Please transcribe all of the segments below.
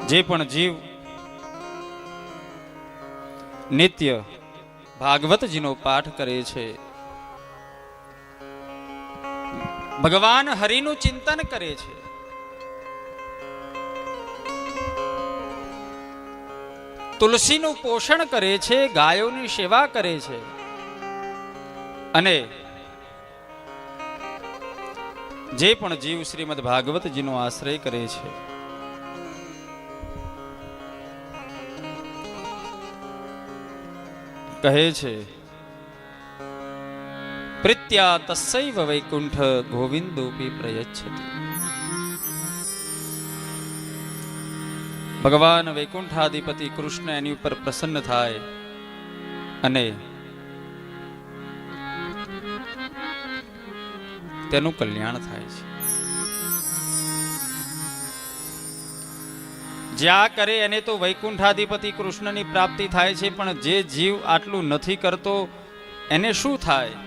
જે પણ જીવ નિત્ય ભાગવતજીનો પાઠ કરે છે, ભગવાન હરિનું ચિંતન કરે છે, તુલસીનું પોષણ કરે છે, ગાયોની સેવા કરે છે અને જે પણ જીવ શ્રીમદ ભાગવતજીનો આશ્રય કરે છે, કહે છે પ્રીત્યા તસ્યૈવ વૈકુંઠ ગોવિંદોપી પ્રયચ્છતિ. ભગવાન વૈકુંઠાધિપતિ કૃષ્ણ એની ઉપર પ્રસન્ન થાય અને તેનું કલ્યાણ થાય છે. જ્યાં કરે એને તો વૈકુંઠાધિપતિ કૃષ્ણની પ્રાપ્તિ થાય છે, પણ જે જીવ આટલું નથી કરતો એને શું થાય?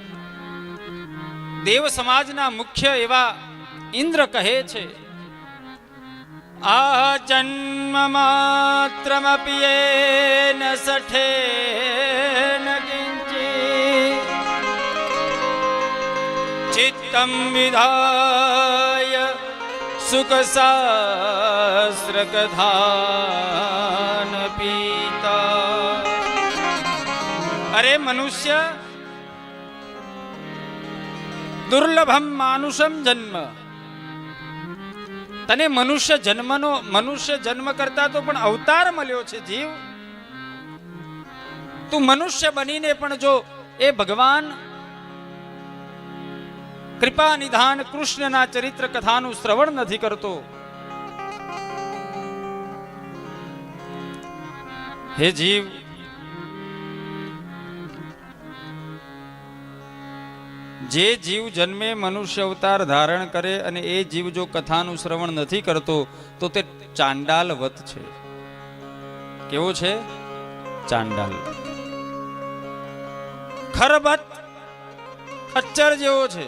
દેવ સમાજના મુખ્ય એવા ઇન્દ્ર કહે છે, આ જન્મ માત્રમપી યેન સઠેન કિંચિત ચિત્તં વિધાય સુખ શાસ્ત્ર કથાન પીતા. અરે મનુષ્ય, દુર્લભમ માનુષમ જન્મ. તને મનુષ્ય જન્મ કરતા તો પણ અવતાર મળ્યો છે જીવ. તું મનુષ્ય બનીને પણ જો એ ભગવાન કૃપા નિધાન કૃષ્ણના ચરિત્ર કથાનું શ્રવણ નથી કરતો, હે જીવ, જે જીવ જન્મે મનુષ્ય અવતાર ધારણ કરે અને એ જીવ જો કથાનું શ્રવણ નથી કરતો તો તે ચાંડાલવત છે. કેવો છે? ચાંડાલ, ખરબત, ખચ્ચર જેવો છે.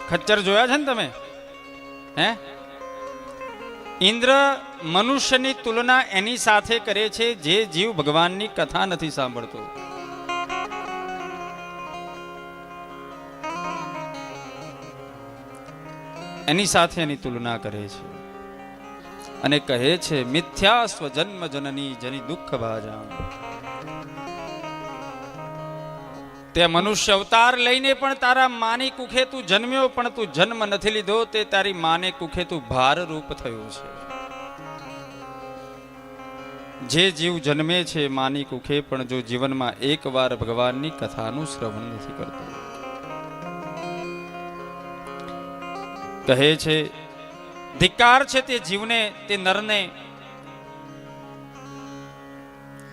ખચ્ચર જોયા છે ને તમે? હે? ઇન્દ્ર મનુષ્યની તુલના એની સાથે કરે છે જે જીવ ભગવાનની કથા નથી સાંભળતો. એની સાથે એની તુલના કરે છે અને કહે છે મિથ્યા સ્વજન્મ જનની જની દુઃખ ભાજામ. તે મનુષ્ય અવતાર લઈને પણ તારા માની કુખે તું જન્મ્યો, પણ તું જન્મ નથી લીધો, તે તારી માને કુખે તું ભાર રૂપ થયો છે. જે જીવ જન્મે છે માની કુખે પણ જો જીવનમાં એકવાર ભગવાનની કથાનું શ્રવણ નથી કરતો, કહે છે ધિક્કાર છે તે જીવને, તે નરને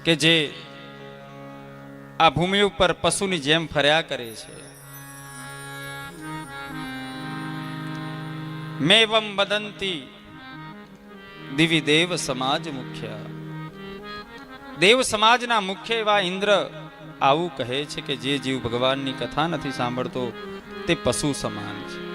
કે જે આ ભૂમિ ઉપર પશુની જેમ ફર્યા કરે છે. મેવમ વદંતી દિવી દેવ સમાજ મુખ્ય. દેવ સમાજના મુખ્ય એવા ઇન્દ્ર આવું કહે છે કે જે જીવ ભગવાનની કથા નથી સાંભળતો તે પશુ સમાન છે.